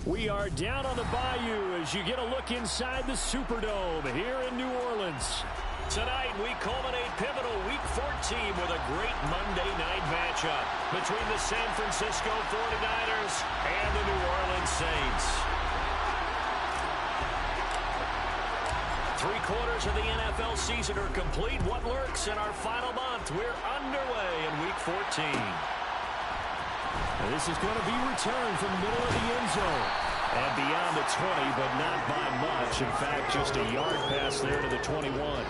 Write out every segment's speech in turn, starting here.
We are down on the Bayou as you get a look inside the Superdome here in New Orleans. Tonight, we culminate pivotal Week 14 with a great Monday night matchup between the San Francisco 49ers and the New Orleans Saints. 3/4 of the NFL season are complete. What lurks in our final month? We're underway in Week 14. And this is going to be returned from the middle of the end zone. And beyond the 20, but not by much. In fact, just a yard pass there to the 21.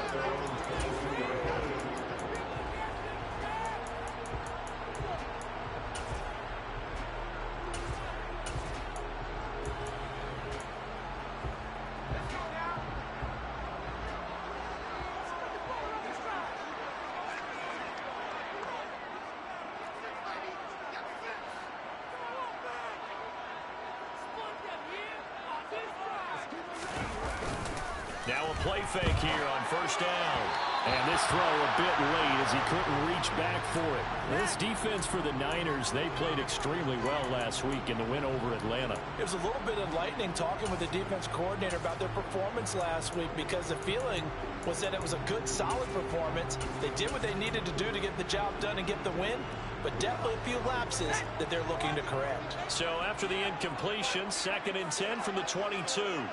Now a play fake here on first down. And this throw a bit late as he couldn't reach back for it. This defense for the Niners, they played extremely well last week in the win over Atlanta. It was a little bit enlightening talking with the defense coordinator about their performance last week because the feeling was that it was a good, solid performance. They did what they needed to do to get the job done and get the win, but definitely a few lapses that they're looking to correct. So after the incompletion, 2nd and 10 from the 22.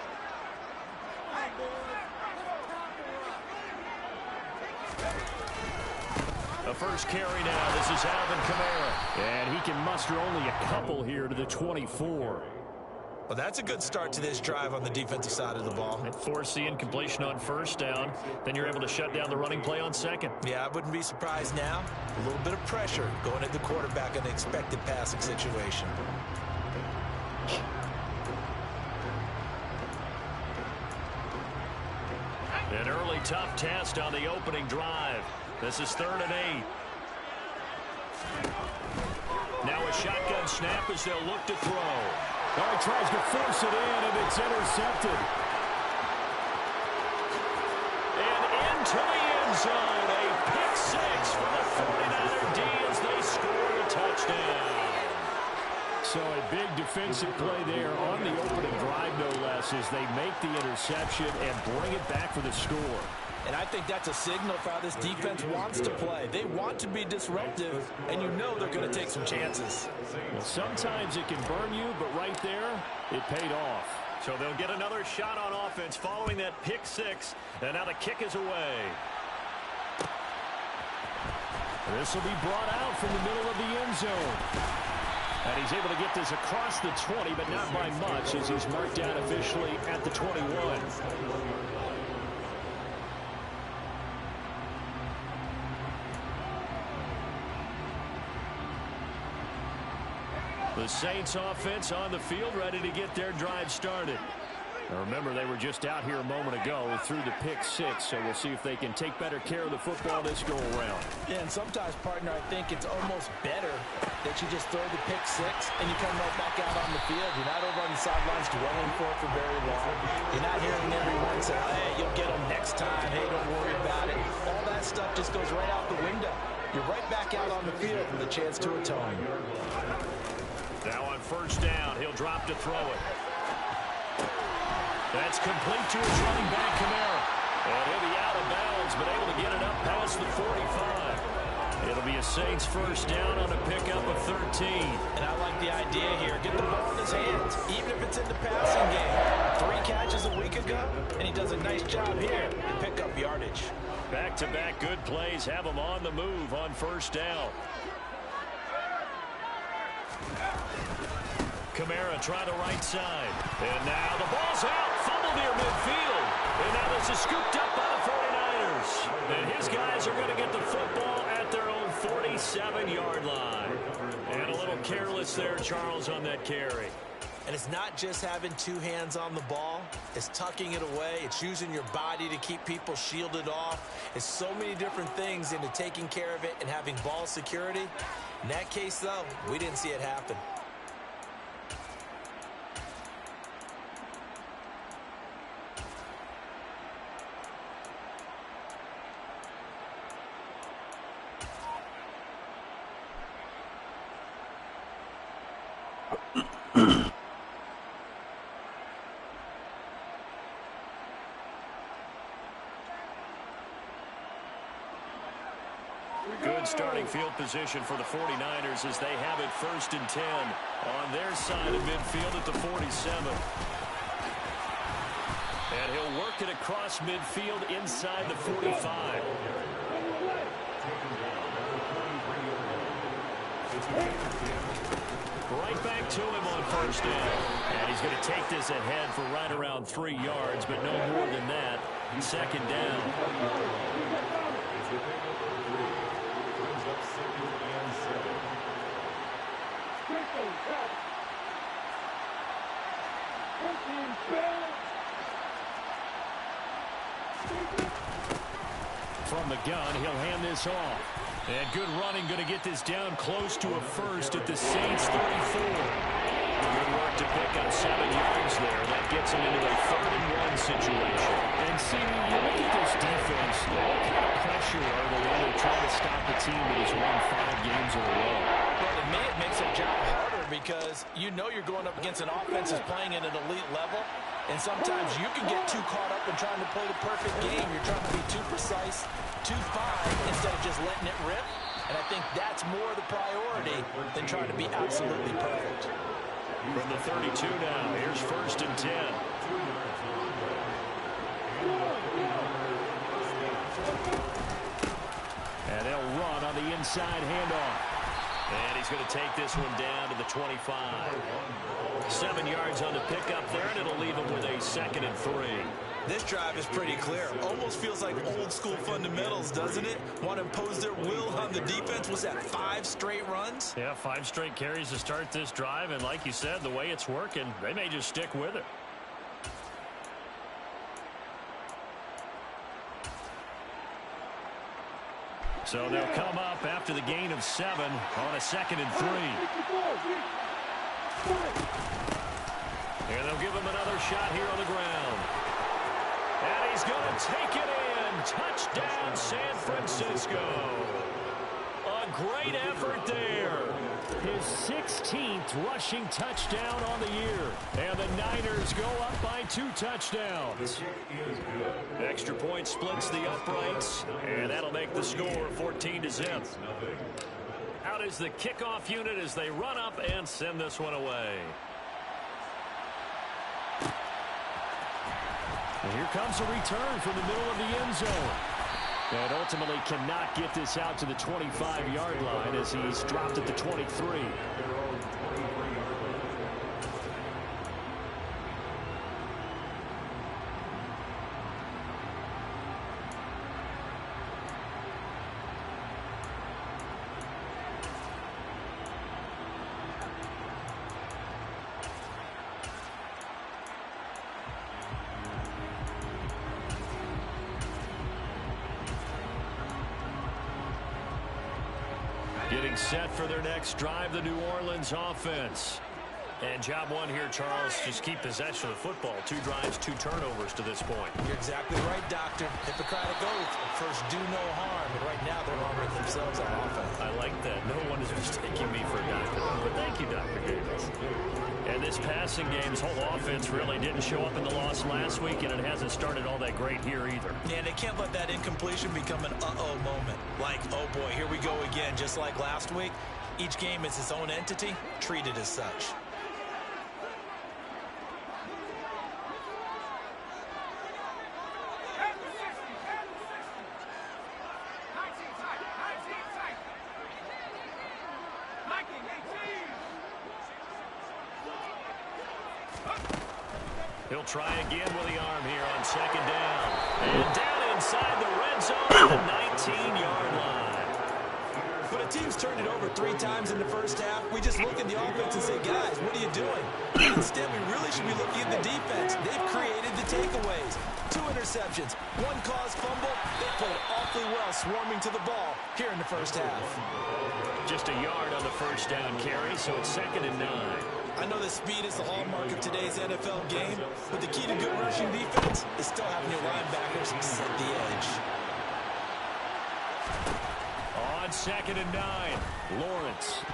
The first carry now. This is Alvin Kamara. And he can muster only a couple here to the 24. Well, that's a good start to this drive on the defensive side of the ball. And force the incompletion on first down. Then you're able to shut down the running play on second. Yeah, I wouldn't be surprised now. A little bit of pressure going at the quarterback in an expected passing situation. An early tough test on the opening drive. This is 3rd and 8. Now a shotgun snap as they'll look to throw. Oh, he tries to force it in, and it's intercepted. And into the end zone. A pick six for the 49er D as they score a touchdown. So a big defensive play there on the opening drive, no less, as they make the interception and bring it back for the score. And I think that's a signal for how this defense wants to play. They want to be disruptive, and you know they're going to take some chances. Well, sometimes it can burn you, but right there, it paid off. So they'll get another shot on offense following that pick six, and now the kick is away. This will be brought out from the middle of the end zone. And he's able to get this across the 20, but not by much, as he's marked down officially at the 21. The Saints offense on the field, ready to get their drive started. Now remember, they were just out here a moment ago through the pick six, so we'll see if they can take better care of the football this go-around. Yeah, and sometimes, partner, I think it's almost better that you just throw the pick six and you come right back out on the field. You're not over on the sidelines dwelling for it for very long. You're not hearing everyone say, hey, you'll get them next time. Hey, don't worry about it. All that stuff just goes right out the window. You're right back out on the field with a chance to atone. Now on first down, he'll drop to throw it. That's complete to his running back, Kamara. And he'll be out of bounds, but able to get it up past the 45. It'll be a Saints first down on a pickup of 13. And I like the idea here. Get the ball in his hands, even if it's in the passing game. 3 catches a week ago, and he does a nice job here to pick up yardage. Back-to-back good plays have him on the move on first down. Kamara trying to right side. And now the ball's out. Fumble near midfield. And now this is scooped up by the 49ers. And his guys are going to get the football at their own 47-yard line. And a little careless there, Charles, on that carry. And it's not just having 2 hands on the ball. It's tucking it away. It's using your body to keep people shielded off. It's so many different things into taking care of it and having ball security. In that case, though, we didn't see it happen. Good starting field position for the 49ers as they have it 1st and 10 on their side of midfield at the 47. And he'll work it across midfield inside the 45. Right back to him on 1st down. And he's going to take this ahead for right around 3 yards, but no more than that. 2nd down. From the gun, he'll hand this off. And good running, going to get this down close to a 1st at the Saints 34. Good work to pick up 7 yards there. That gets him into a 3rd and 1 situation. And see, you look at this defense, what kind of pressure are they under trying to stop a team that has won 5 games in a row? Well, to me, it makes their job harder because you know you're going up against an offense that's playing at an elite level. And sometimes you can get too caught up in trying to play the perfect game. You're trying to be too precise, too fine, instead of just letting it rip. And I think that's more the priority than trying to be absolutely perfect. From the 32 now, here's 1st and 10. And they'll run on the inside handoff. And he's going to take this one down to the 25. 7 yards on the pickup there, and it'll leave him with a 2nd and 3. This drive is pretty clear. Almost feels like old school fundamentals, doesn't it? Want to impose their will on the defense. Was that 5 straight runs? Yeah, 5 straight carries to start this drive, and like you said, the way it's working, they may just stick with it. So they'll come up after the gain of 7 on a 2nd and 3. And they'll give him another shot here on the ground. And he's going to take it in. Touchdown, San Francisco. A great effort there. His 16th rushing touchdown on the year. And the Niners go up by 2 touchdowns. Extra point splits the uprights, and that'll make the score 14-0. Out is the kickoff unit as they run up and send this one away. And here comes a return from the middle of the end zone. And ultimately cannot get this out to the 25-yard line as he's dropped at the 23. Getting set for their next drive, the New Orleans offense. And job one here, Charles, just keep possession of the football. 2 drives, 2 turnovers to this point. You're exactly right, Doctor. Hippocratic oath. First, do no harm. And right now, they're harming themselves on offense. I like that. No one is mistaking me for a doctor. But thank you, Dr. Davis. And this passing game's whole offense really didn't show up in the loss last week, and it hasn't started all that great here either. And they can't let that incompletion become an uh-oh moment. Like, oh boy, here we go again, just like last week. Each game is its own entity, treated as such. He'll try again with the arm here on 2nd down. And down inside the red zone at the 19-yard line. When a team's turned it over 3 times in the first half, we just look at the offense and say, guys, what are you doing? But instead, we really should be looking at the defense. They've created the takeaways. 2 interceptions, 1 caused fumble. They played awfully well swarming to the ball here in the first half. Just a yard on the first down carry, so it's 2nd and 9. I know that speed is the hallmark of today's NFL game, but the key to good rushing defense is still having your linebackers set the edge. On 2nd and 9, Lawrence.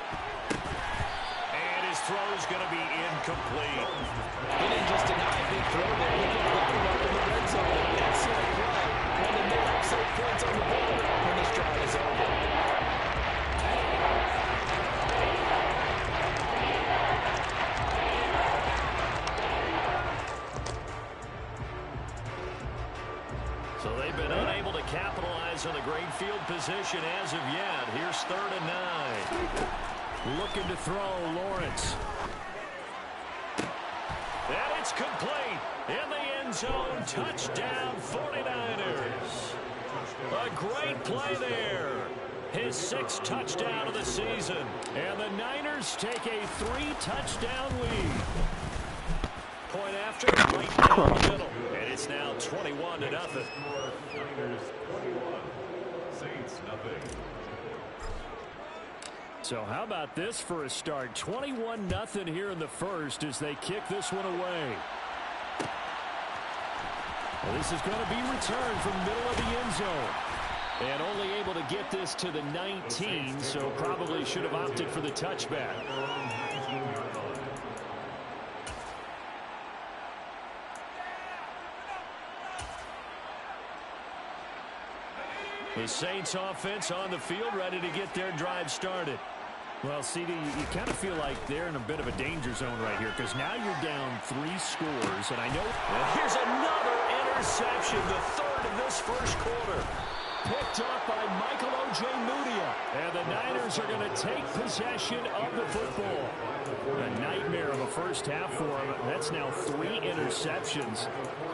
And his throw's going to be incomplete. He didn't just deny a big throw there. He put the ball up in the red zone. Excellent play. And the net, 6 points on the board when this drive is over. capitalize on a great field position as of yet. Here's 3rd and 9. Looking to throw, Lawrence. And it's complete. In the end zone, touchdown 49ers. A great play there. His 6th touchdown of the season. And the Niners take a 3-touchdown lead. Point after, right down the middle. And it's now 21-0. Saints nothing. So how about this for a start? 21-0 here in the first as they kick this one away. Well, this is going to be returned from the middle of the end zone. And only able to get this to the 19, so probably should have opted for the touchback. The Saints offense on the field, ready to get their drive started. Well, CD, you kind of feel like they're in a bit of a danger zone right here because now you're down 3 scores, and I know... And here's another interception, the 3rd of this first quarter. Picked up by Michael Ojemudia. And the Niners are going to take possession of the football. A nightmare of a first half for him. That's now 3 interceptions.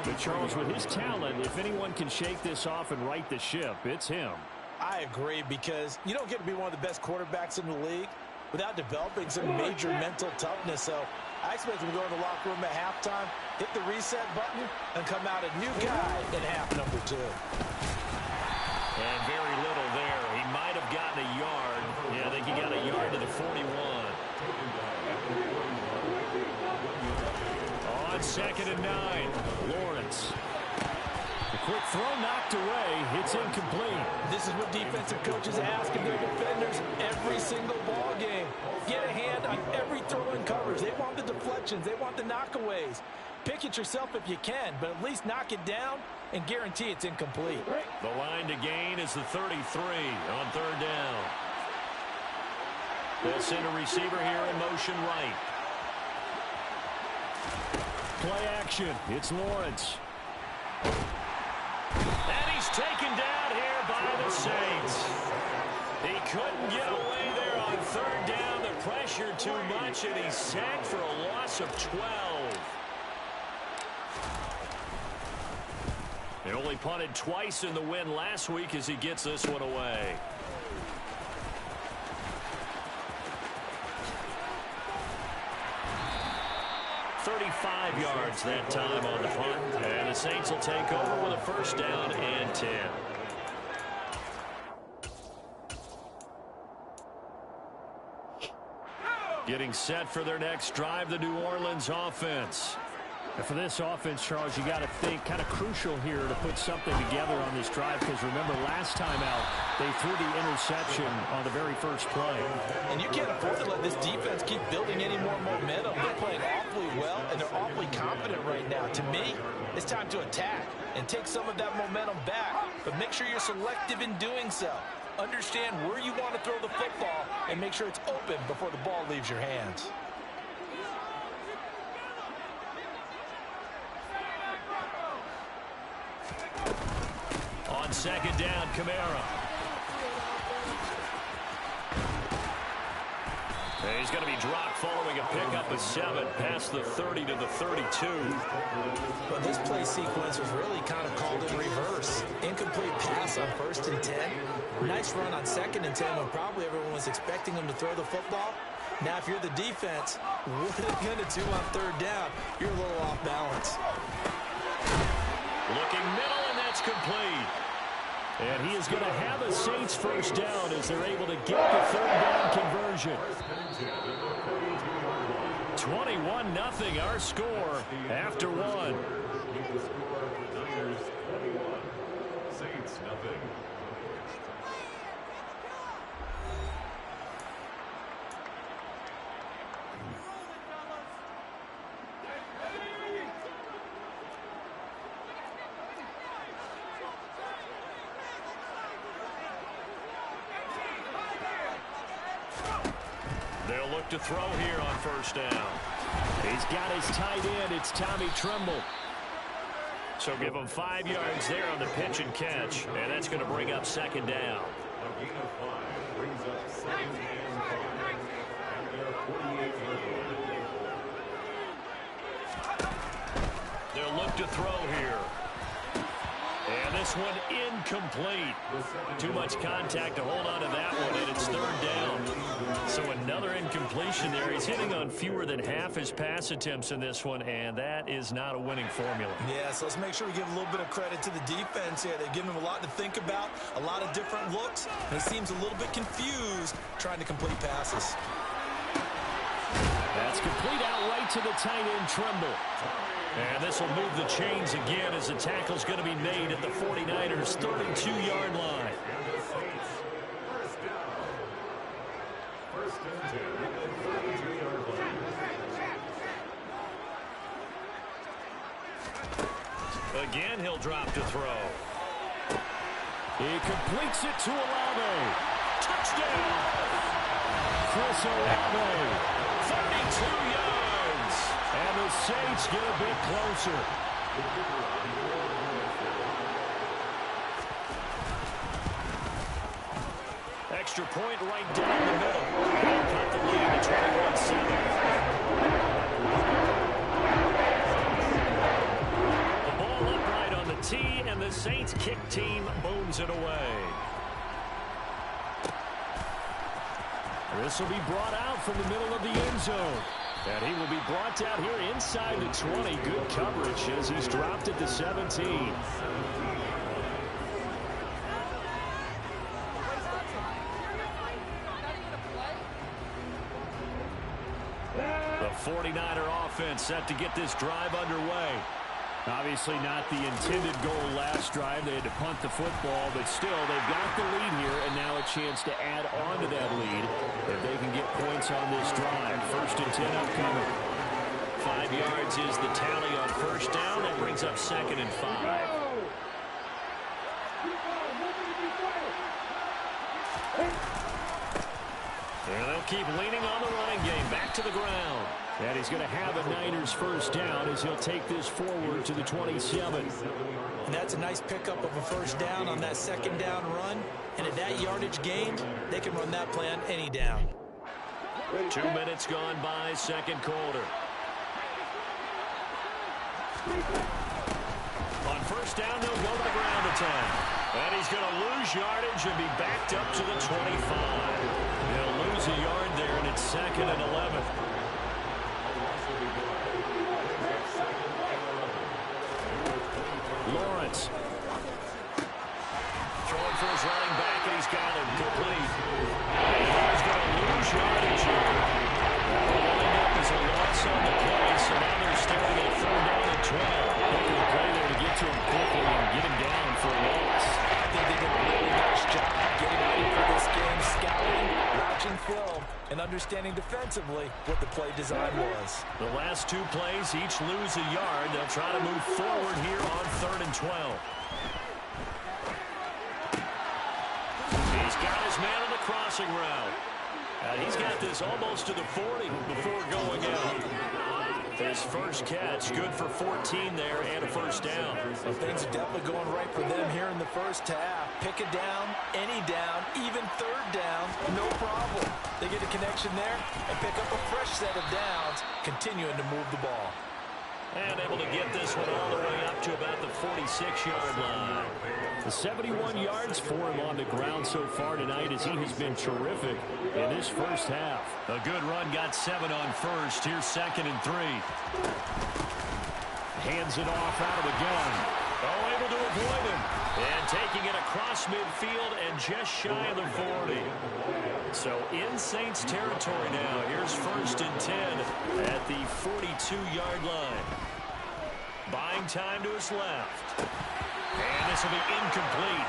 But Charles, with his talent, if anyone can shake this off and right the ship, it's him. I agree, because you don't get to be one of the best quarterbacks in the league without developing some major mental toughness. So I expect him to go in the locker room at halftime, hit the reset button, and come out a new guy in half number 2. And very little there. He might have gotten a yard. Yeah, I think he got a yard to the 41. On 2nd and 9, Lawrence. The quick throw knocked away. It's incomplete. This is what defensive coaches ask of their defenders every single ball game. Get a hand on every throw in coverage. They want the deflections. They want the knockaways. Pick it yourself if you can, but at least knock it down and guarantee it's incomplete. The line to gain is the 33 on 3rd down. They'll send a receiver here in motion right. Play action. It's Lawrence. And he's taken down here by the Saints. He couldn't get away there on 3rd down. The pressure too much, and he's sacked for a loss of 12. They only punted twice in the win last week as he gets this one away. .35 yards that time on the punt. And the Saints will take over with a 1st down and 10. Getting set for their next drive, the New Orleans offense. And for this offense, Charles, you got to think kind of crucial here to put something together on this drive, because remember last time out they threw the interception on the very first play. And you can't afford to let this defense keep building any more momentum. They're playing awfully well, and they're awfully confident right now. To me, it's time to attack and take some of that momentum back, but make sure you're selective in doing so. Understand where you want to throw the football and make sure it's open before the ball leaves your hands. On 2nd down, Kamara. And he's going to be dropped following a pickup of 7 past the 30 to the 32. But this play sequence was really kind of called in reverse. Incomplete pass on 1st and 10. Nice run on 2nd and 10 when probably everyone was expecting him to throw the football. Now, if you're the defense, what are they going to do on 3rd down? You're a little off balance. Looking middle, and that's complete. And he is going to have a Saints 1st down as they're able to get the 3rd down conversion. 21-0 our score after 1. Saints nothing. They'll look to throw here on 1st down. He's got his tight end. It's Tommy Tremble. So give them 5 yards there on the pitch and catch, and that's going to bring up second down. A gain of 5 brings up second and 5 at their 48-yard line. They'll look to throw here. And this one incomplete. Too much contact to hold on to that one, and it's third down. So another incompletion there. He's hitting on fewer than half his pass attempts in this one, and that is not a winning formula. Yeah, so let's make sure we give a little bit of credit to the defense here. They've given him a lot to think about, a lot of different looks, and he seems a little bit confused trying to complete passes. That's complete out right to the tight end, Tremble. And this will move the chains again as the tackle's going to be made at the 49ers' 32-yard line. First and 10 at the 32-yard line. Again, he'll drop to throw. He completes it to Olave. Touchdown! Chris Olave. 32 yards. And the Saints get a bit closer. Extra point right down the middle. They'll cut the lead to 21-7. The ball upright on the tee, and the Saints kick team booms it away. This will be brought out from the middle of the end zone. And he will be brought down here inside the 20. Good coverage as he's dropped at the 17. The 49er offense set to get this drive underway. Obviously not the intended goal last drive. They had to punt the football, but still they've got the lead here and now a chance to add on to that lead if they can get points on this drive. First and 10 upcoming. 5 yards is the tally on first down. That brings up second and 5. And they'll keep leaning on the running game. Back to the ground. And he's going to have a Niners first down as he'll take this forward to the 27. And that's a nice pickup of a first down on that second down run. And at that yardage gain, they can run that play on any down. 2 minutes gone by, second quarter. On first down, they'll go to the ground attack. And he's going to lose yardage and be backed up to the 25. They'll lose a yard there, and it's second and 11. Lawrence. Throwing for his running back, and he's got him complete. He's going to lose yardage here. That'll wind up as a loss on the play, so now they're staring at 4 down and 12. Making a play there to get to him quickly and get him down for a loss. I think they did a really nice job getting ready for this game, scouting, watching film, and understanding defensively what the play design was. The last 2 plays each lose a yard. They'll try to move forward here on 3rd and 12. He's got his man on the crossing route. And he's got this almost to the 40 before going out. His first catch, good for 14 there and a first down. Well, things are definitely going right for them here in the first half. Pick a down, any down, even third down, no problem. They get a connection there and pick up a fresh set of downs, continuing to move the ball. And able to get this one all the way up to about the 46-yard line. The 71 yards for him on the ground so far tonight as he has been terrific in this first half. A good run, got 7 on first. Here's 2nd and 3. Hands it off out of the gun. Oh, able to avoid him. And taking it across midfield and just shy of the 40. So in Saints territory now. Here's 1st and 10 at the 42-yard line. Buying time to his left. And this will be incomplete.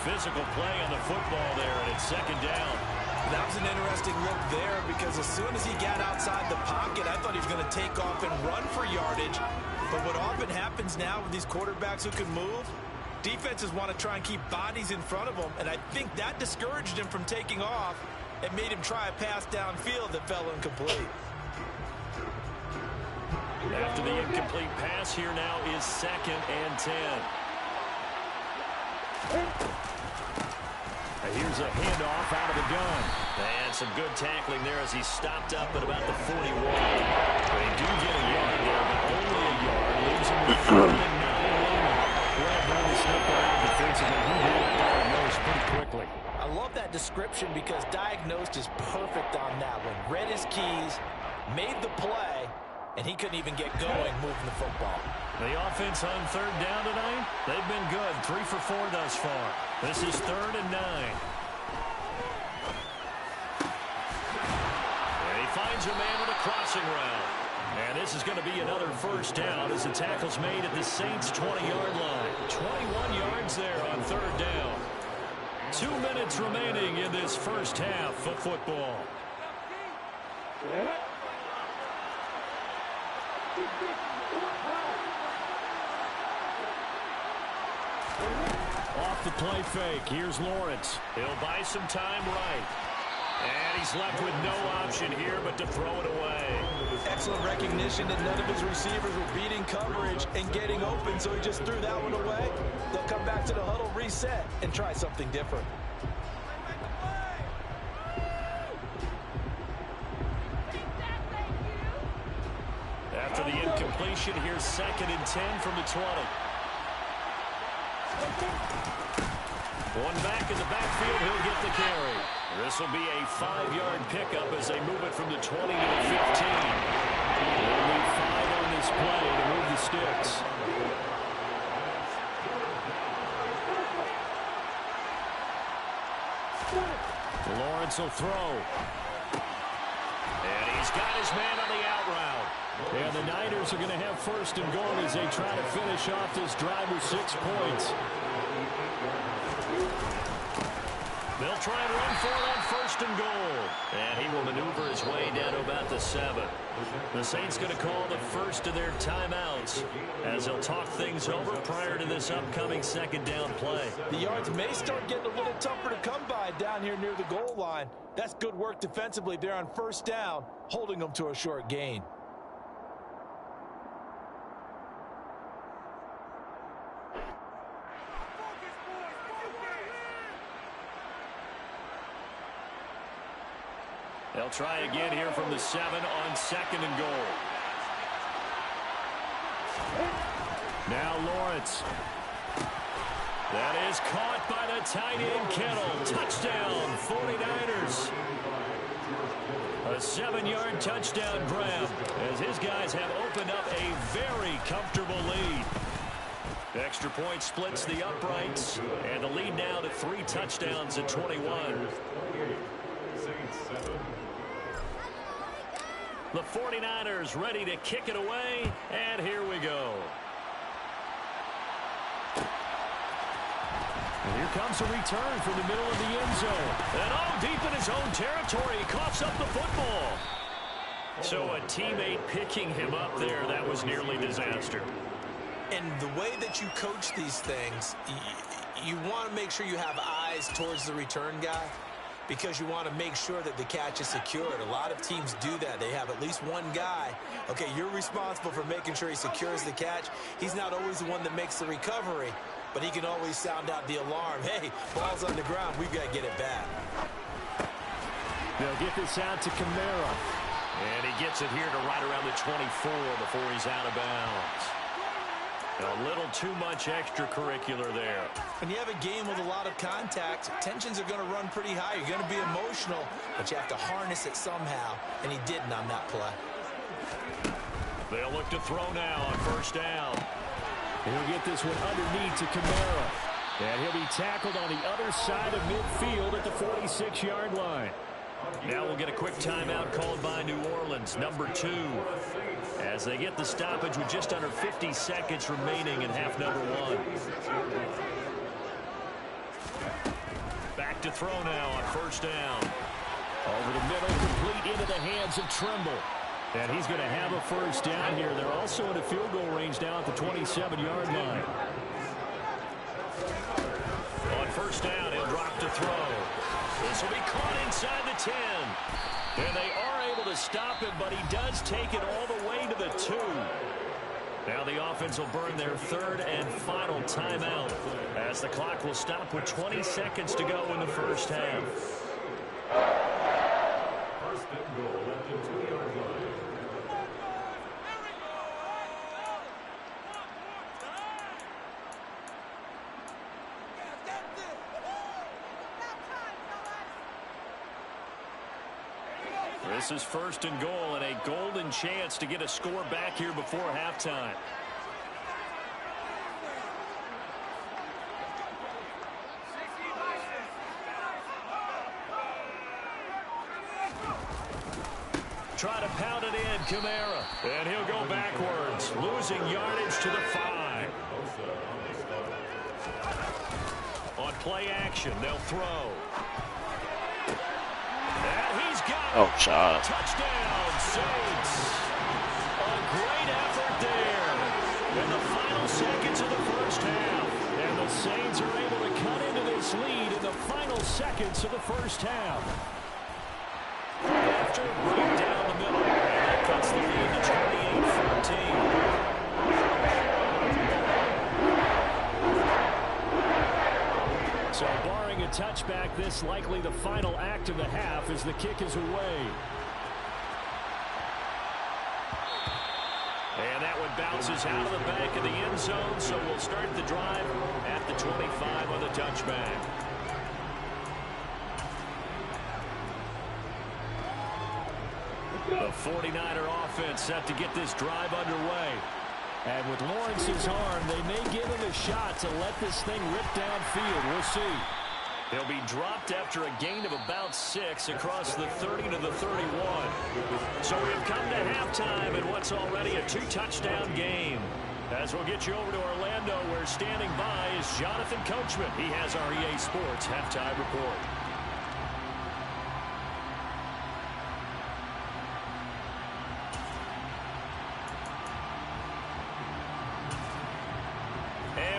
Physical play on the football there, and it's 2nd down. That was an interesting look there because as soon as he got outside the pocket, I thought he was going to take off and run for yardage. But what often happens now with these quarterbacks who can move, defenses want to try and keep bodies in front of them, and I think that discouraged him from taking off and made him try a pass downfield that fell incomplete. After the incomplete pass, here now is 2nd and 10. Here's a handoff out of the gun. And some good tackling there as he stopped up at about the 41. They do get a yard there, but only a yard. Leaves him with 3rd and 9. Well, Brandon snuck that out defensively. He had it diagnosed pretty quickly. I love that description because diagnosed is perfect on that one. Read his keys, made the play, and he couldn't even get going moving the football. The offense on 3rd down tonight, they've been good. 3 for 4 thus far. This is 3rd and 9. And he finds a man with a crossing route. And this is going to be another 1st down as the tackle's made at the Saints' 20-yard line. 21 yards there on 3rd down. 2 minutes remaining in this first half of football. Off the play fake. Here's Lawrence. He'll buy some time right. And he's left with no option here but to throw it away. Excellent recognition that none of his receivers were beating coverage and getting open, so he just threw that one away. They'll come back to the huddle, reset, and try something different. After the incompletion, here's 2nd and 10 from the 20. One back in the backfield, he'll get the carry. This will be a 5-yard pickup as they move it from the 20 to the 15. They'll need 5 on this play to move the sticks. Lawrence will throw. And he's got his man on the out route. And the Niners are going to have 1st and goal as they try to finish off this drive with 6 points. They'll try and run for it on 1st and goal. And he will maneuver his way down to about the 7. The Saints going to call the first of their timeouts as they'll talk things over prior to this upcoming 2nd down play. The yards may start getting a little tougher to come by down here near the goal line. That's good work defensively there on 1st down, holding them to a short gain. They'll try again here from the 7 on 2nd and goal. Now Lawrence. That is caught by the tight end Kittle. Touchdown, 49ers. A 7-yard touchdown grab as his guys have opened up a very comfortable lead. Extra point splits the uprights, and the lead now to 3 touchdowns at 21. The 49ers ready to kick it away, and here we go. And here comes a return from the middle of the end zone. And deep in his own territory, he coughs up the football. So a teammate picking him up there, that was nearly disaster. And the way that you coach these things, you want to make sure you have eyes towards the return guy, because you want to make sure that the catch is secured. A lot of teams do that. They have at least one guy. Okay, you're responsible for making sure he secures the catch. He's not always the one that makes the recovery, but he can always sound out the alarm. Hey, ball's on the ground. We've got to get it back. They'll get this out to Kamara. And he gets it here to right around the 24 before he's out of bounds. A little too much extracurricular there. When you have a game with a lot of contact, tensions are going to run pretty high. You're going to be emotional, but you have to harness it somehow, and he didn't on that play. They'll look to throw now on 1st down. He'll get this one underneath to Kamara. And he'll be tackled on the other side of midfield at the 46-yard line. Now we'll get a quick timeout called by New Orleans, number 2. As they get the stoppage with just under 50 seconds remaining in half number 1. Back to throw now on 1st down. Over the middle, complete into the hands of Trimble. And he's going to have a 1st down here. They're also in a field goal range now at the 27-yard line. On 1st down, he'll drop to throw. This will be caught inside the 10. And they are able to to stop him, but he does take it all the way to the 2. Now the offense will burn their third and final timeout as the clock will stop with 20 seconds to go in the first half. First and goal at the 2-yard line. This is first and goal and a golden chance to get a score back here before halftime. Try to pound it in, Kamara. And he'll go backwards, losing yardage to the 5. On play action, they'll throw. And he's got it. Oh, shot. Touchdown, Saints. A great effort there in the final seconds of the first half. And the Saints are able to cut into this lead in the final seconds of the first half. After right down the middle, and that cuts the lead to 28-14. So barring a touchback, this likely the final act of the half as the kick is away. And that one bounces out of the back of the end zone, so we'll start the drive at the 25 on the touchback. The 49er offense set to get this drive underway. And with Lawrence's arm, they may give him a shot to let this thing rip downfield. We'll see. He'll be dropped after a gain of about 6 across the 30 to the 31. So we've come to halftime in what's already a 2-touchdown game. As we'll get you over to Orlando, where standing by is Jonathan Coachman. He has our EA Sports halftime report.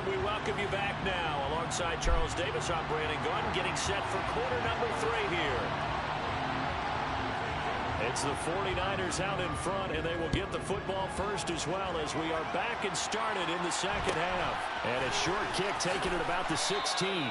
We welcome you back now alongside Charles Davis. I'm Brandon Gunn, getting set for quarter number 3 here. It's the 49ers out in front, and they will get the football first as well as we are back and started in the second half. And a short kick taken at about the 16.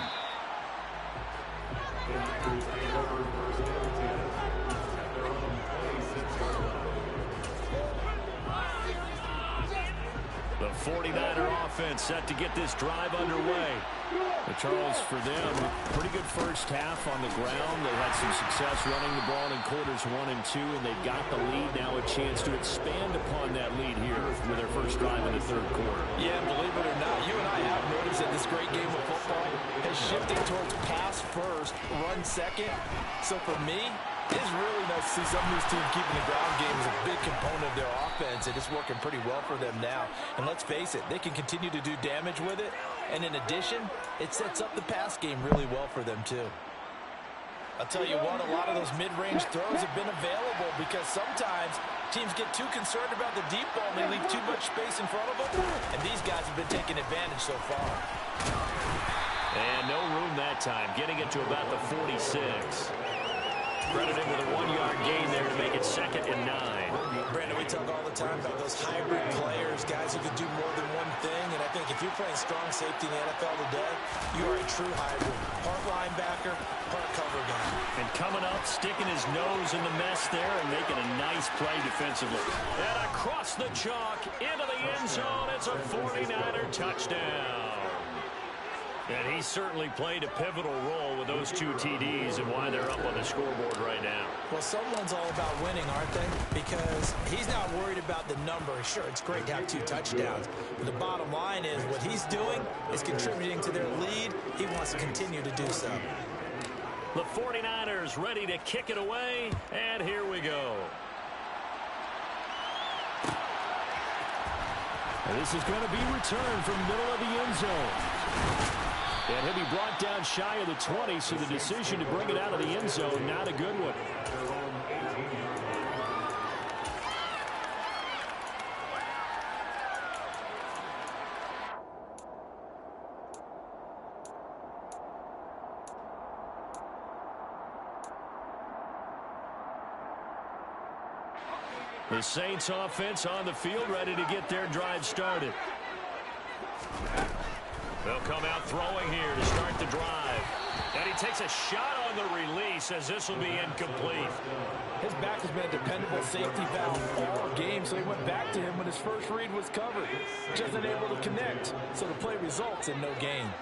The 49er offense set to get this drive underway. But Charles, for them, pretty good first half on the ground. They had some success running the ball in quarters 1 and 2, and they've got the lead. Now a chance to expand upon that lead here with their first drive in the third quarter. Yeah, believe it or not, you and I have noticed that this great game of football has shifted towards pass first, run second. So for me, it's really nice to see some of these teams keeping the ground game as a big component of their offense, and it's working pretty well for them now. And let's face it, they can continue to do damage with it. And in addition, it sets up the pass game really well for them, too. I'll tell you what, a lot of those mid-range throws have been available because sometimes teams get too concerned about the deep ball and they leave too much space in front of them. And these guys have been taking advantage so far. And no room that time, getting it to about the 46. Credited with a 1-yard gain there to make it 2nd and 9. Brandon, we talk all the time about those hybrid players, guys who can do more than one thing. And I think if you're playing strong safety in the NFL today, you are a true hybrid. Part linebacker, part cover guy. And coming up, sticking his nose in the mess there and making a nice play defensively. And across the chalk, into the end zone, it's a 49er touchdown. And he certainly played a pivotal role with those 2 TDs and why they're up on the scoreboard right now. Well, someone's all about winning, aren't they? Because he's not worried about the number. Sure, it's great to have 2 touchdowns. But the bottom line is what he's doing is contributing to their lead. He wants to continue to do so. The 49ers ready to kick it away. And here we go. And this is going to be returned from the middle of the end zone. And he'll be brought down shy of the 20, so the decision to bring it out of the end zone, not a good one. The Saints offense on the field, ready to get their drive started. They'll come out throwing here to start the drive. And he takes a shot on the release as this will be incomplete. His back has been a dependable safety valve all game, so he went back to him when his first read was covered. Just unable to connect, so the play results in no gain.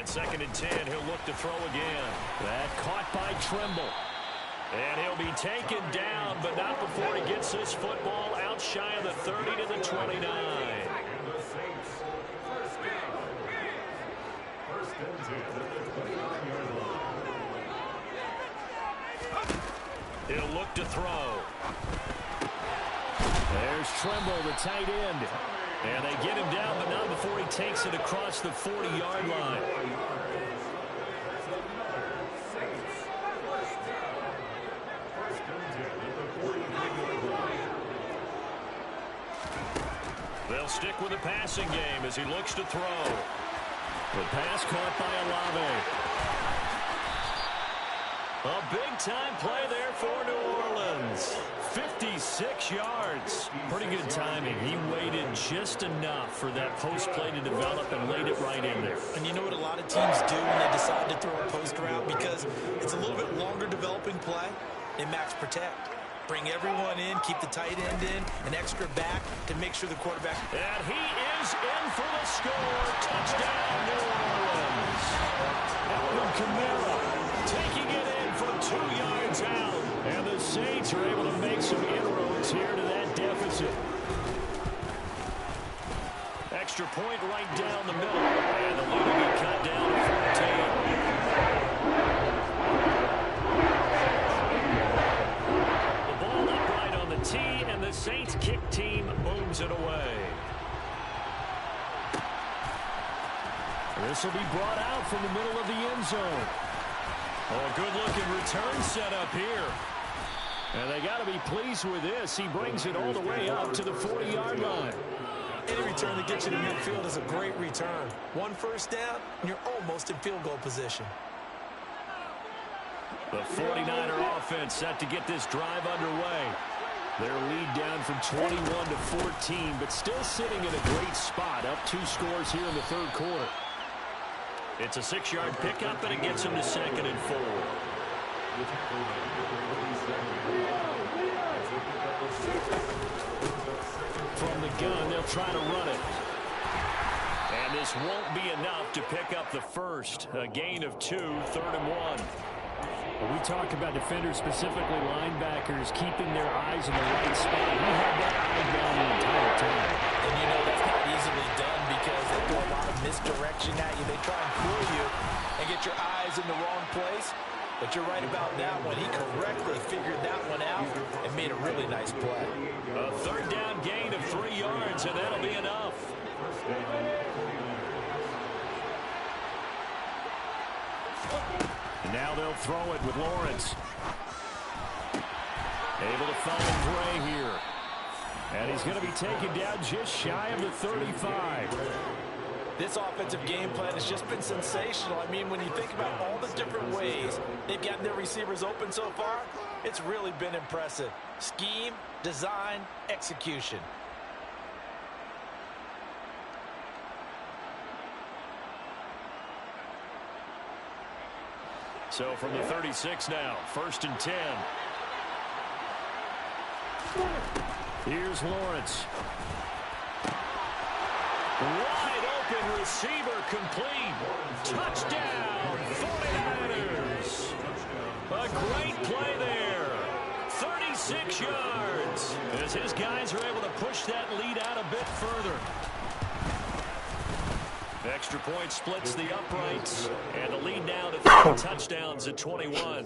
Second and 10, he'll look to throw again. That caught by Trimble. And he'll be taken down, but not before he gets this football out shy of the 30 to the 29. He'll look to throw. There's Trimble, the tight end. And they get him down, but not before he takes it across the 40-yard line. They'll stick with the passing game as he looks to throw. The pass caught by Olave. A big-time play there for New Orleans. 56 yards. Pretty good timing. He waited just enough for that post play to develop and laid it right in there. And you know what a lot of teams do when they decide to throw a post route? Because it's a little bit longer developing play. They max protect. Bring everyone in, keep the tight end in, an extra back to make sure the quarterback... And he is in for the score. Touchdown, New Orleans. Alvin Kamara taking it in from 2 yards out. And the Saints are able to make some inroads here to that deficit. Extra point right down the middle. And the lead will be cut down to 14. The ball upright on the tee, and the Saints kick team booms it away. This will be brought out from the middle of the end zone. Oh, good-looking return set up here. And they got to be pleased with this. He brings it all the way up to the 40-yard line. Any return that gets you to midfield is a great return. One first down, and you're almost in field goal position. The 49er offense set to get this drive underway. Their lead down from 21 to 14, but still sitting in a great spot. Up 2 scores here in the third quarter. It's a 6-yard pickup, and it gets him to 2nd and 4. From the gun, they'll try to run it. And this won't be enough to pick up the first. A gain of 2, 3rd and 1. When we talk about defenders, specifically linebackers, keeping their eyes in the right spot. He had that eye down the entire time. And you know that's not easily done because they throw a lot of misdirection at you. They try and fool you and get your eyes in the wrong place. But you're right about that one. He correctly figured that one out and made a really nice play. A 3rd down gain of 3 yards, and that'll be enough. And now they'll throw it with Lawrence. Able to find Gray here. And he's going to be taken down just shy of the 35. This offensive game plan has just been sensational. I mean, when you think about all the different ways they've gotten their receivers open so far, it's really been impressive. Scheme, design, execution. So from the 36 now, 1st and 10. Here's Lawrence. Wide open receiver complete. Touchdown, 49ers. A great play there. 36 yards. As his guys are able to push that lead out a bit further. Extra point splits the uprights. And the lead now to 3 touchdowns at 21.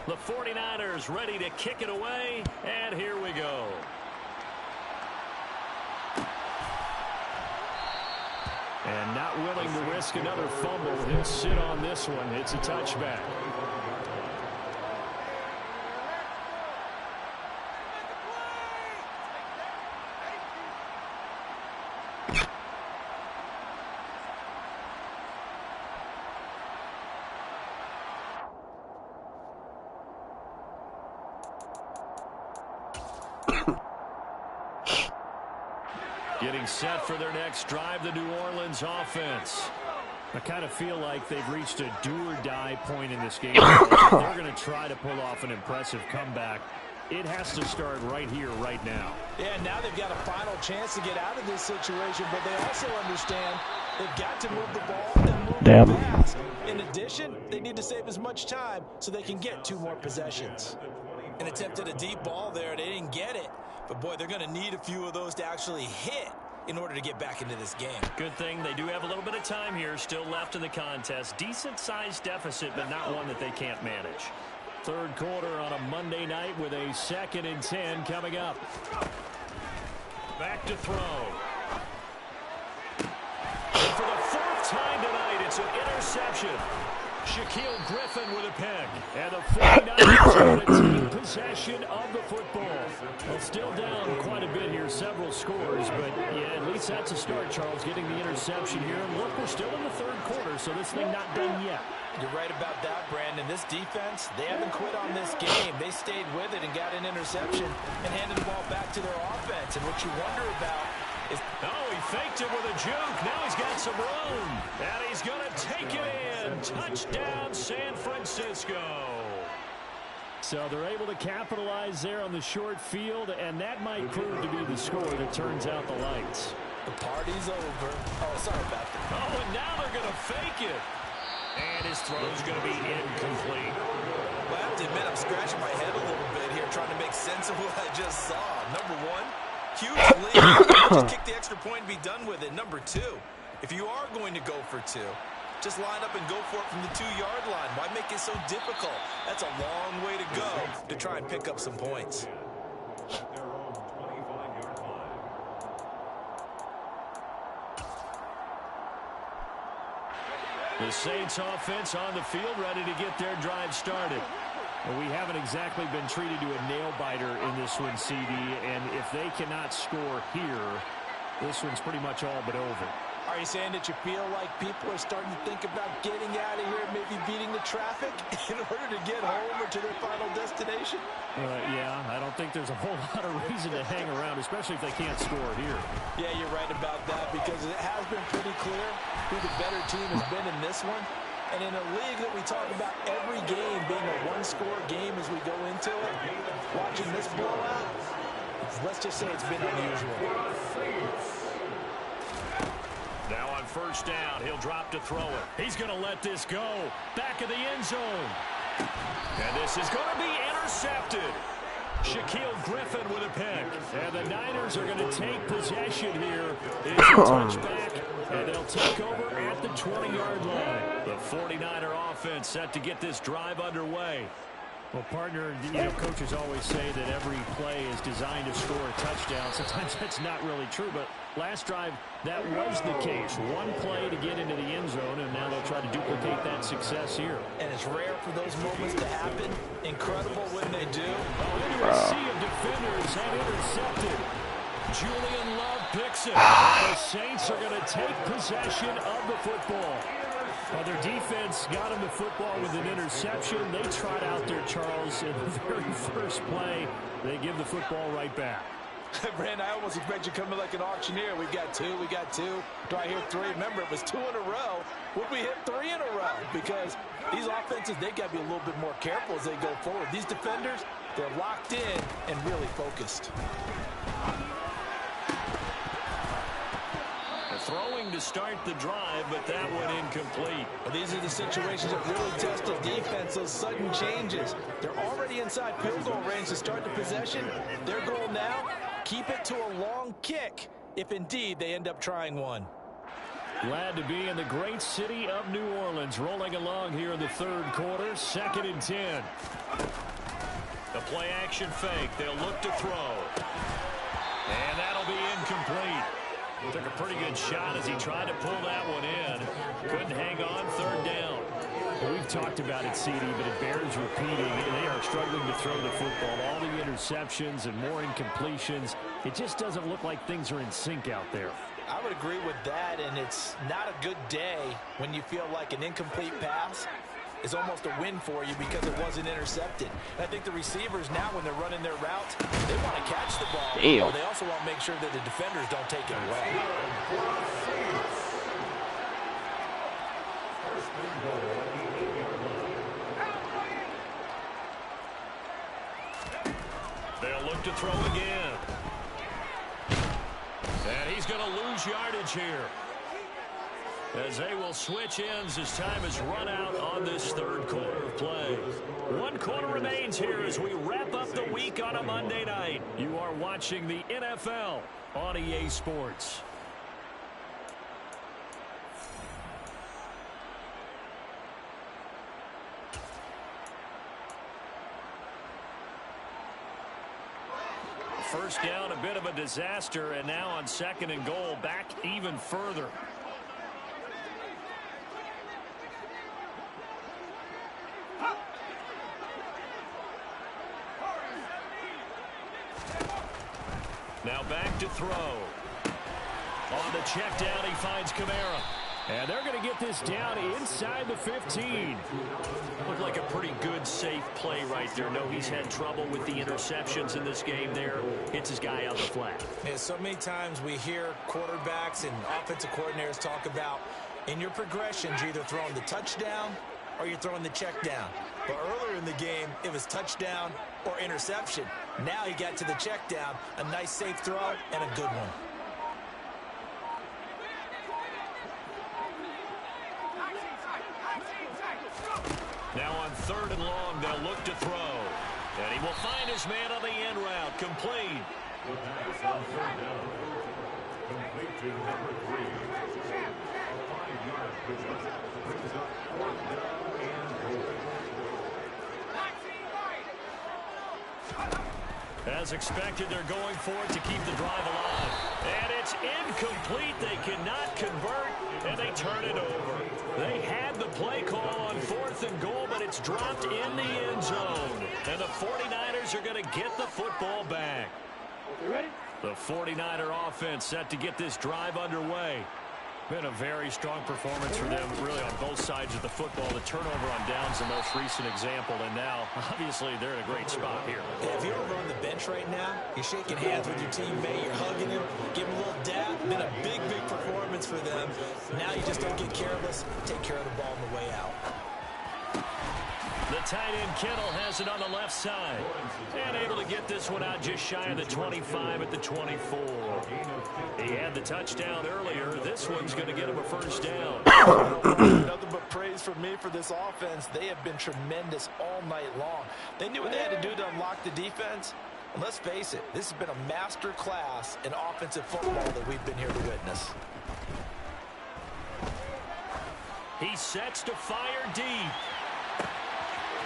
The 49ers ready to kick it away. And here we go. And not willing to risk another fumble. He'll sit on this one. It's a touchback. Getting set for their next drive, the New Orleans offense. I kind of feel like they've reached a do-or-die point in this game. If they're going to try to pull off an impressive comeback, it has to start right here, right now. Yeah, now they've got a final chance to get out of this situation, but they also understand they've got to move the ball and move it fast. In addition, they need to save as much time so they can get 2 more possessions. An attempt at a deep ball there. They didn't get it. But, boy, they're going to need a few of those to actually hit in order to get back into this game. Good thing they do have a little bit of time here still left in the contest. Decent-sized deficit, but not one that they can't manage. Third quarter on a Monday night with a 2nd and 10 coming up. Back to throw. And for the 4th time tonight, it's an interception. Shaquille Griffin with a pick. And the 49ers are going to take possession of the football. Well, still down quite a bit here, several scores, but yeah, at least that's a start, Charles, getting the interception here. And look, we're still in the 3rd quarter, so this thing not done yet. You're right about that, Brandon. This defense, they haven't quit on this game. They stayed with it and got an interception and handed the ball back to their offense. And what you wonder about is... Oh, he faked it with a juke. Now he's got some room. And he's going to take it in. Touchdown, San Francisco. So they're able to capitalize there on the short field, and that might prove to be the score that turns out the lights. The party's over. Oh, sorry about that. Oh, and now they're going to fake it. And his throw's going to be incomplete. Well, I have to admit, I'm scratching my head a little bit here trying to make sense of what I just saw. Number 1, huge lead. Just kick the extra point and be done with it. Number 2, if you are going to go for 2, just line up and go for it from the 2-yard line. Why make it so difficult? That's a long way to go to try and pick up some points. The Saints offense on the field, ready to get their drive started. Well, we haven't exactly been treated to a nail-biter in this one, CD, and if they cannot score here, this one's pretty much all but over. Are you saying that you feel like people are starting to think about getting out of here, maybe beating the traffic in order to get home or to their final destination? Yeah, I don't think there's a whole lot of reason to hang around, especially if they can't score here. Yeah, you're right about that because it has been pretty clear who the better team has been in this one. And in a league that we talk about every game being a one-score game as we go into it, watching this blowout, let's just say it's been unusual. Now on first down, he'll drop to throw it. He's going to let this go. Back of the end zone. And this is going to be intercepted. Shaquille Griffin with a pick. And the Niners are going to take possession here. It's a touchback, and they'll take over at the 20-yard line. The 49er offense set to get this drive underway. Well, partner, coaches always say that every play is designed to score a touchdown. Sometimes that's not really true, but last drive, that was the case. One play to get into the end zone, and now they'll try to duplicate that success here. And it's rare for those moments to happen. Incredible when they do. Into a sea of defenders and intercepted. Julian Love picks it. The Saints are going to take possession of the football. Well, their defense got them the football with an interception. They trot out there, Charles, in the very first play. They give the football right back. Brandon, I almost expect you coming like an auctioneer. We've got 2, we got 2. Do I hear 3? Remember, it was 2 in a row. Would we hit 3 in a row? Because these offenses, they got to be a little bit more careful as they go forward. These defenders, they're locked in and really focused. Throwing to start the drive, but that one incomplete. Well, these are the situations that really test the defense, those sudden changes. They're already inside field goal range to start the possession. Their goal now, keep it to a long kick, if indeed they end up trying one. Glad to be in the great city of New Orleans, rolling along here in the 3rd quarter, 2nd and 10. The play action fake, they'll look to throw. And that'll be incomplete. Took a pretty good shot as he tried to pull that one in. Couldn't hang on, third down. Well, we've talked about it, CD, but it bears repeating. They are struggling to throw the football. All the interceptions and more incompletions. It just doesn't look like things are in sync out there. I would agree with that, and it's not a good day when you feel like an incomplete pass is almost a win for you because it wasn't intercepted. And I think the receivers now, when they're running their routes, they want to catch the ball. Damn. They also want to make sure that the defenders don't take it away. They'll look to throw again. And he's going to lose yardage here, as they will switch ends as time has run out on this third quarter of play. 1 quarter remains here as we wrap up the week on a Monday night. You are watching the NFL on EA Sports. First down, a bit of a disaster, and now on 2nd and goal, back even further. Now back to throw. On the check down, he finds Kamara. And they're going to get this down inside the 15. Looked like a pretty good, safe play right there. No, he's had trouble with the interceptions in this game there. Hits his guy out the flat. Yeah, so many times we hear quarterbacks and offensive coordinators talk about in your progressions, you're either throwing the touchdown or you're throwing the check down. But earlier in the game, it was touchdown or interception. Now he got to the check down, a nice safe throw and a good one. Now on 3rd and long, they'll look to throw. And he will find his man on the end route. Complete. The pass on 3rd down. Complete to number 3. A 5-yard pickup. Brings up 4th down and goal. As expected, they're going for it to keep the drive alive. And it's incomplete. They cannot convert, and they turn it over. They had the play call on 4th and goal, but it's dropped in the end zone. And the 49ers are going to get the football back. You ready? The 49er offense set to get this drive underway. Been a very strong performance for them, really, on both sides of the football. The turnover on downs, the most recent example, and now, obviously, they're in a great spot here. Yeah, if you're over on the bench right now, you're shaking hands with your teammate, you're hugging him, give him a little dap. Been a big, big performance for them. Now you just don't get careless, take care of the ball on the way out. The tight end Kittle has it on the left side. And able to get this one out just shy of the 25 at the 24. He had the touchdown earlier. This one's going to get him a first down. Nothing but praise from me for this offense. They have been tremendous all night long. They knew what they had to do to unlock the defense. And let's face it, this has been a master class in offensive football that we've been here to witness. He sets to fire deep.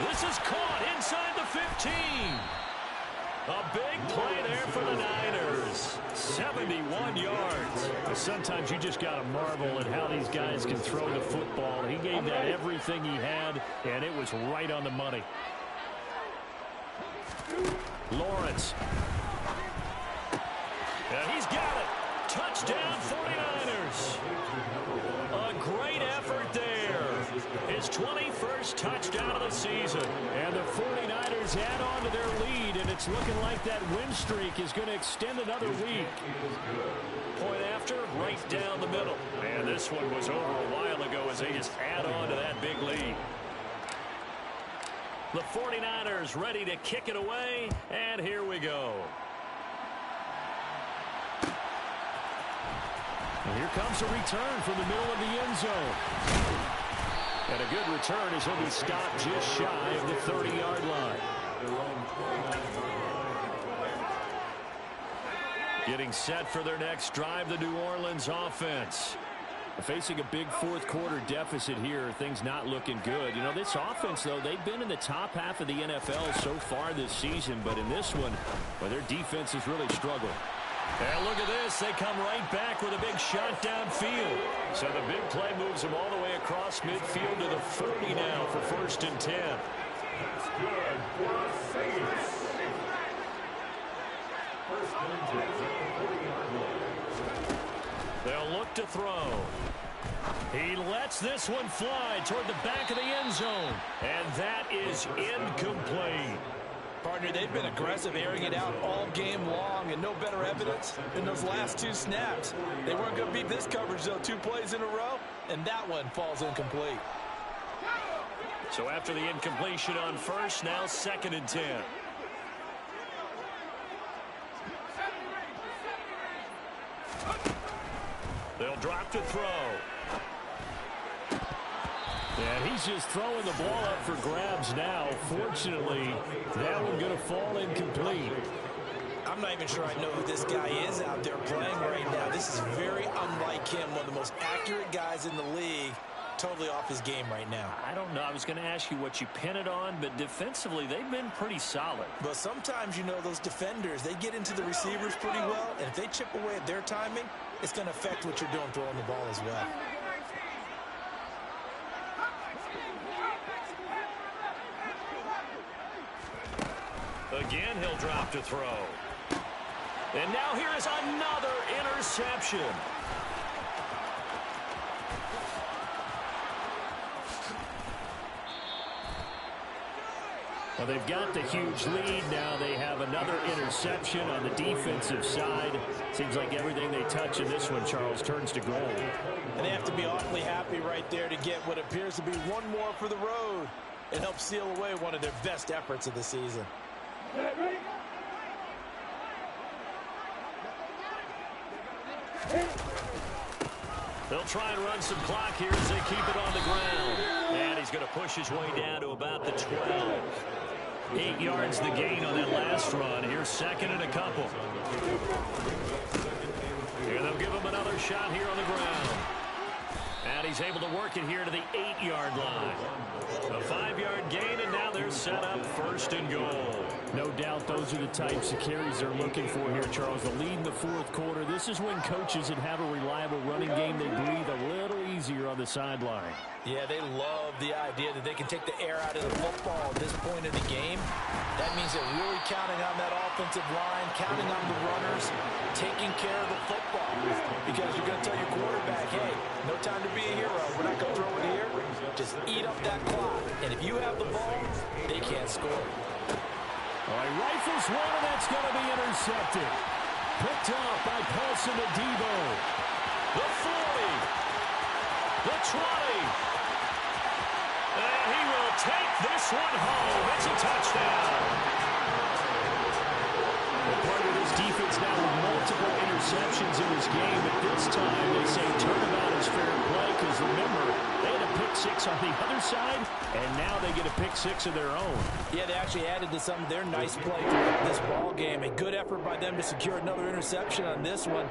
This is caught inside the 15. A big play there for the Niners. 71 yards. Sometimes you just got to marvel at how these guys can throw the football. He gave that everything he had, and it was right on the money. Lawrence. And he's got it. Touchdown 49ers. A great effort there. His 21st touchdown of the season. And the 49ers add on to their lead, and it's looking like that win streak is going to extend another week. Point after, right down the middle. And this one was over a while ago as they just add on to that big lead. The 49ers ready to kick it away, and here we go. And here comes a return from the middle of the end zone. And a good return as he'll be stopped just shy of the 30-yard line. Getting set for their next drive, the New Orleans offense. Facing a big fourth quarter deficit here, things not looking good. You know, this offense, though, they've been in the top half of the NFL so far this season, but in this one, well, their defense has really struggled. And look at this. They come right back with a big shot downfield. So the big play moves them all the way across midfield to the 40 now for 1st and 10. That's good for a Saints. 1st and 10 at the 40-yard line. They'll look to throw. He lets this one fly toward the back of the end zone. And that is incomplete. Partner, they've been aggressive, airing it out all game long, and no better evidence than those last 2 snaps. They weren't going to beat this coverage, though, 2 plays in a row, and that one falls incomplete. So after the incompletion on 1st, now 2nd and 10. They'll drop to throw. And he's just throwing the ball up for grabs now. Fortunately, that one going to fall incomplete. I'm not even sure I know who this guy is out there playing right now. This is very unlike him, one of the most accurate guys in the league. Totally off his game right now. I don't know. I was going to ask you what you pin it on, but defensively, they've been pretty solid. But sometimes, you know, those defenders, they get into the receivers pretty well, and if they chip away at their timing, it's going to affect what you're doing throwing the ball as well. Again, he'll drop to throw. And now here is another interception. Well, they've got the huge lead. Now they have another interception on the defensive side. Seems like everything they touch in this one, Charles, turns to gold. And they have to be awfully happy right there to get what appears to be one more for the road and help seal away one of their best efforts of the season. They'll try and run some clock here as they keep it on the ground. And he's going to push his way down to about the 12. 8 yards the gain on that last run. Here's 2nd and a couple. Here they'll give him another shot here on the ground. And he's able to work it here to the 8-yard line. A 5-yard gain, and now they're set up 1st and goal. No doubt those are the types of carries they're looking for here, Charles. The lead in the 4th quarter. This is when coaches that have a reliable running game, they breathe a little easier on the sideline. Yeah, they love the idea that they can take the air out of the football at this point in the game. That means they're really counting on that offensive line, counting on the runners, taking care of the football. Because you're going to tell your quarterback, hey, no time to be a hero. We're not going to throw it here. Just eat up that clock. And if you have the ball, they can't score. All right, rifles one, and that's going to be intercepted. Picked off by Paulson Adebo. The 40. The 20. And he will take this one home. It's a touchdown. Well, part of this defense now with multiple interceptions in this game. At this time, they say turnabout is fair play because, remember, they had a pick 6 on the other side, and now they get a pick 6 of their own. Yeah, they actually added to some of their nice play throughout this ball game. A good effort by them to secure another interception on this one.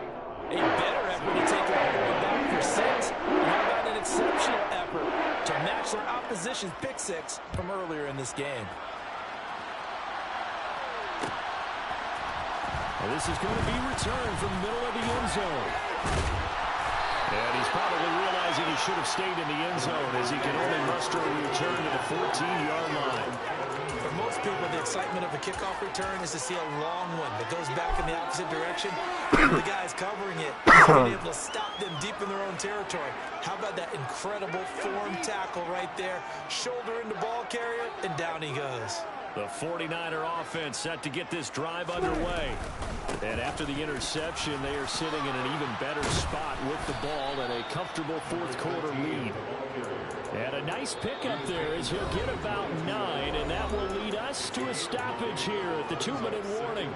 A better effort to take it all the way back for 6. And how about an exceptional effort to match their opposition's pick 6 from earlier in this game. Well, this is going to be returned from the middle of the end zone. And he's probably realizing he should have stayed in the end zone as he can only muster a return to the 14-yard line. For most people, the excitement of a kickoff return is to see a long one that goes back in the opposite direction. The guys covering it, being able to stop them deep in their own territory. How about that incredible form tackle right there? Shoulder into ball carrier, and down he goes. The 49er offense set to get this drive underway. And after the interception, they are sitting in an even better spot with the ball and a comfortable 4th quarter lead. And a nice pickup there as he'll get about 9, and that will lead us to a stoppage here at the 2-minute warning.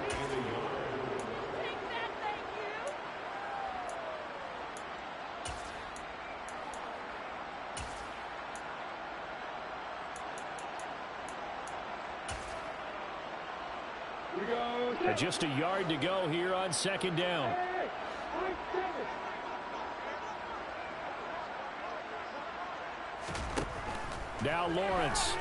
And just a yard to go here on 2nd down. Now Lawrence.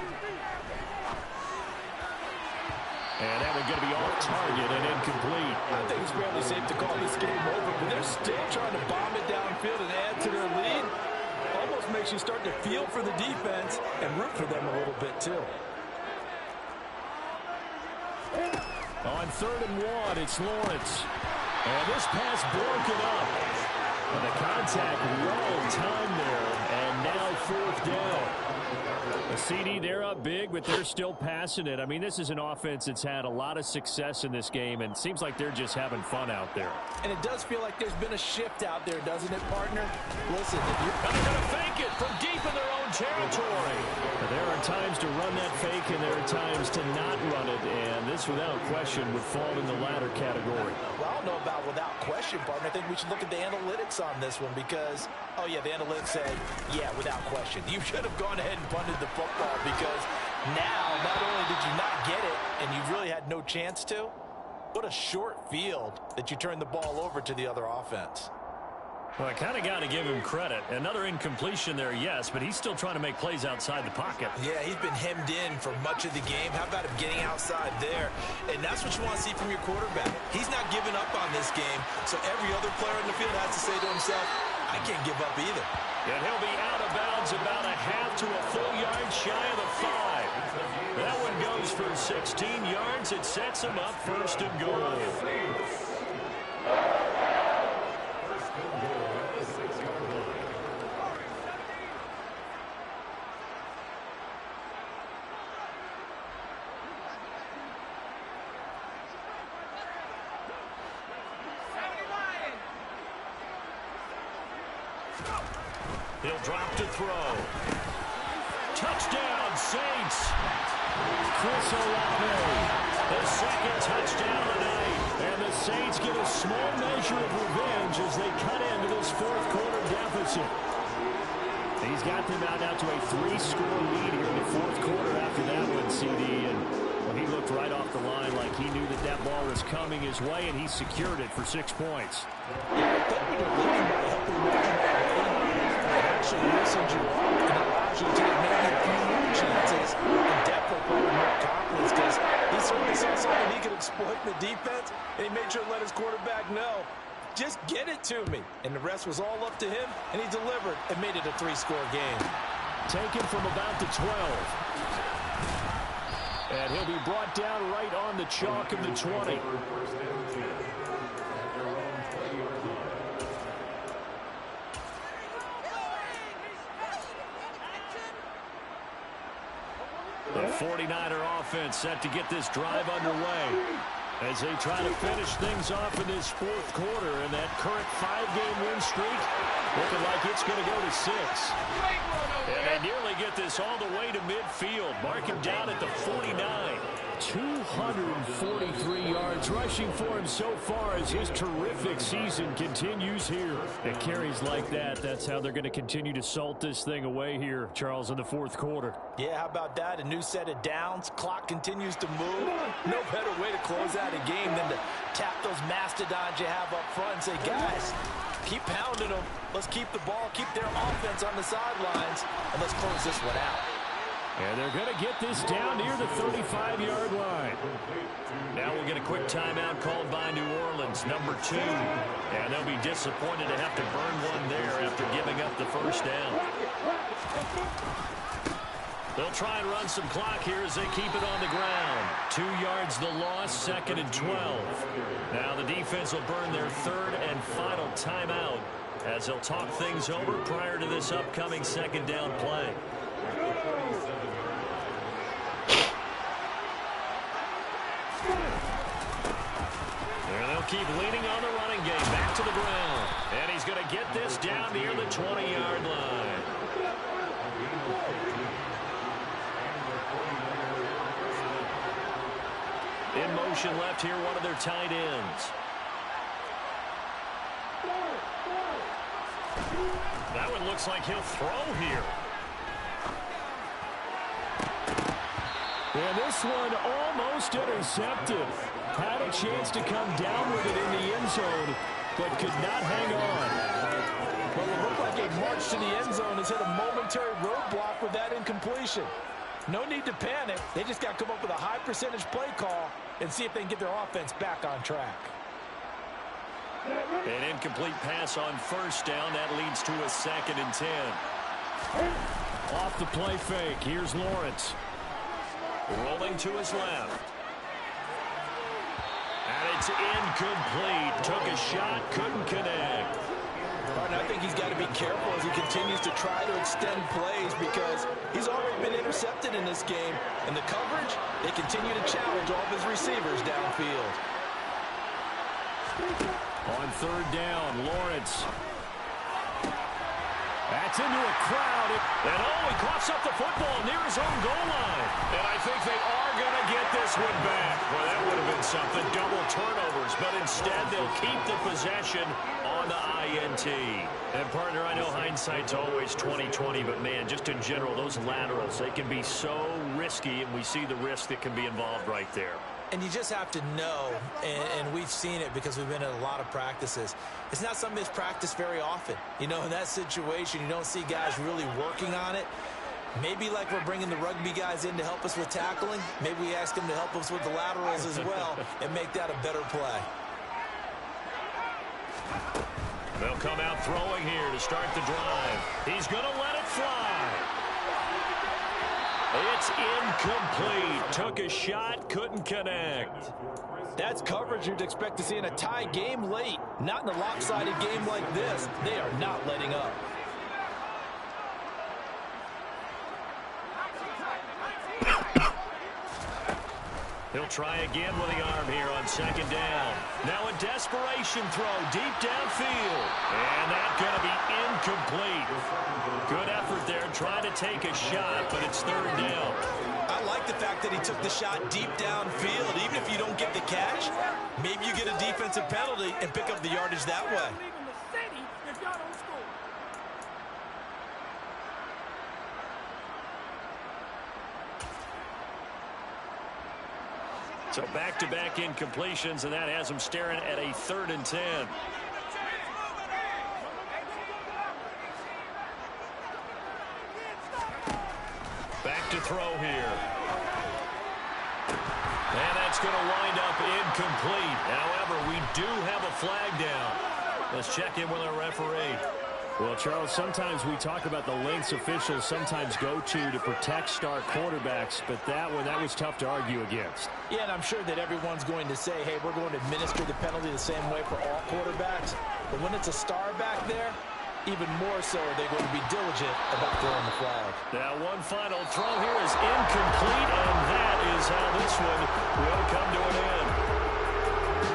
And that one going to be off target and incomplete. I think it's fairly safe to call this game over, but they're still trying to bomb it downfield and add to their lead. Almost makes you start to feel for the defense and root for them a little bit too. On 3rd and 1, it's Lawrence. And this pass broken up. And the contact well timed there. And now 4th down. The CD, they're up big, but they're still passing it. I mean, this is an offense that's had a lot of success in this game, and it seems like they're just having fun out there. And it does feel like there's been a shift out there, doesn't it, partner? Listen, if you're they're going to fake it from deep in their own territory. There are times to run that fake, and there are times to not run it, and this, without question, would fall in the latter category. Well, I don't know about without question, partner. I think we should look at the analytics on this one because, oh, yeah, the analytics say, yeah, without question. You should have gone ahead and punted the football because now not only did you not get it and you really had no chance to, what a short field that you turned the ball over to the other offense. Well, I kind of got to give him credit. Another incompletion there, yes, but he's still trying to make plays outside the pocket. Yeah, he's been hemmed in for much of the game. How about him getting outside there? And that's what you want to see from your quarterback. He's not giving up on this game, so every other player in the field has to say to himself, I can't give up either. And he'll be out of bounds about a half to a full yard shy of the 5. That one goes for 16 yards. It sets him up 1st and goal. He'll drop to throw. Touchdown, Saints. Chris Olave, The second touchdown tonight. and the Saints get a small measure of revenge as they cut into this 4th quarter deficit. He's got them out now to a 3-score lead here in the 4th quarter after that one, CD. And well, he looked right off the line like he knew that that ball was coming his way, and he secured it for 6 points. Actually listens you up and allows you to take maybe a few more chances and definitely put more confidence because he certainly saw something he could exploit in the defense, and he made sure to let his quarterback know, just get it to me. And the rest was all up to him, and he delivered and made it a 3-score game. Taken from about the 12. And he'll be brought down right on the chalk of the 20. The 49er offense set to get this drive underway as they try to finish things off in this 4th quarter, and that current 5-game win streak looking like it's going to go to 6. And they nearly get this all the way to midfield. Mark him down at the 49. 243 yards rushing for him so far as his terrific season continues here. It carries like that. That's how they're going to continue to salt this thing away here, Charles, in the 4th quarter. Yeah, how about that? A new set of downs. Clock continues to move. No better way to close out a game than to tap those mastodons you have up front and say, guys, keep pounding them. Let's keep the ball, keep their offense on the sidelines, and let's close this one out. And they're going to get this down near the 35-yard line. Now we'll get a quick timeout called by New Orleans, number 2. And they'll be disappointed to have to burn one there after giving up the 1st down. They'll try and run some clock here as they keep it on the ground. 2 yards the loss, 2nd and 12. Now the defense will burn their 3rd and final timeout as they'll talk things over prior to this upcoming 2nd down play. And they'll keep leaning on the running game. Back to the ground. And he's going to get this down near the 20-yard line. In motion left here, one of their tight ends. That one looks like he'll throw here. And this one almost intercepted. Had a chance to come down with it in the end zone, but could not hang on. Well, it looked like a march to the end zone has hit a momentary roadblock with that incompletion. No need to panic. They just got to come up with a high percentage play call and see if they can get their offense back on track. An incomplete pass on first down. That leads to a 2nd and 10. Off the play fake. Here's Lawrence. Rolling to his left. And it's incomplete. Took a shot, couldn't connect. I think he's got to be careful as he continues to try to extend plays because he's already been intercepted in this game. And the coverage, they continue to challenge all of his receivers downfield. On 3rd down, Lawrence. That's into a crowd. And he coughs up the football near his own goal line. And I think they are going to get this one back. Well, that would have been something. Double turnovers. But instead, they'll keep the possession on the INT. And, partner, I know hindsight's always 20/20, but, man, just in general, those laterals, they can be so risky, and we see the risk that can be involved right there. And you just have to know, and we've seen it because we've been at a lot of practices. It's not something that's practiced very often. You know, in that situation, you don't see guys really working on it. Maybe like we're bringing the rugby guys in to help us with tackling. Maybe we ask them to help us with the laterals as well and make that a better play. They'll come out throwing here to start the drive. He's going to let it fly. It's incomplete. Took a shot, couldn't connect. That's coverage you'd expect to see in a tie game late. Not in a lopsided game like this. They are not letting up. He'll try again with the arm here on 2nd down. Now a desperation throw deep downfield. And that's going to be incomplete. Good effort there trying to take a shot, but it's 3rd down. I like the fact that he took the shot deep downfield. Even if you don't get the catch, maybe you get a defensive penalty and pick up the yardage that way. So back-to-back incompletions, and that has them staring at a 3rd and 10. Back to throw here. And that's going to wind up incomplete. However, we do have a flag down. Let's check in with our referee. Well, Charles, sometimes we talk about the lengths officials sometimes go to protect star quarterbacks, but that was tough to argue against. Yeah, and I'm sure that everyone's going to say, hey, we're going to administer the penalty the same way for all quarterbacks. But when it's a star back there, even more so are they going to be diligent about throwing the flag. Now one final throw here is incomplete, and that is how this one will come to an end.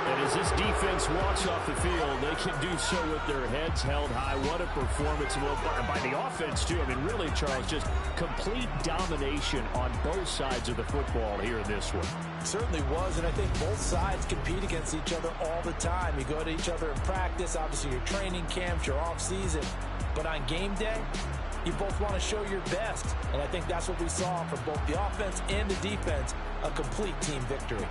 And as this defense walks off the field, they can do so with their heads held high. What a performance by the offense, too. I mean, really, Charles, just complete domination on both sides of the football here in this one. It certainly was, and I think both sides compete against each other all the time. You go to each other in practice, obviously your training camps, your off-season. But on game day, you both want to show your best. And I think that's what we saw from both the offense and the defense, a complete team victory.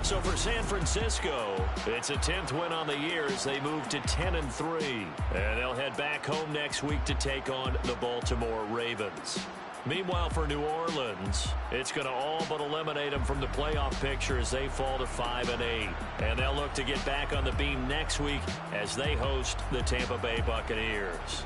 So for San Francisco, it's a 10th win on the year as they move to 10-3. And they'll head back home next week to take on the Baltimore Ravens. Meanwhile, for New Orleans, it's going to all but eliminate them from the playoff picture as they fall to 5-8. And they'll look to get back on the beam next week as they host the Tampa Bay Buccaneers.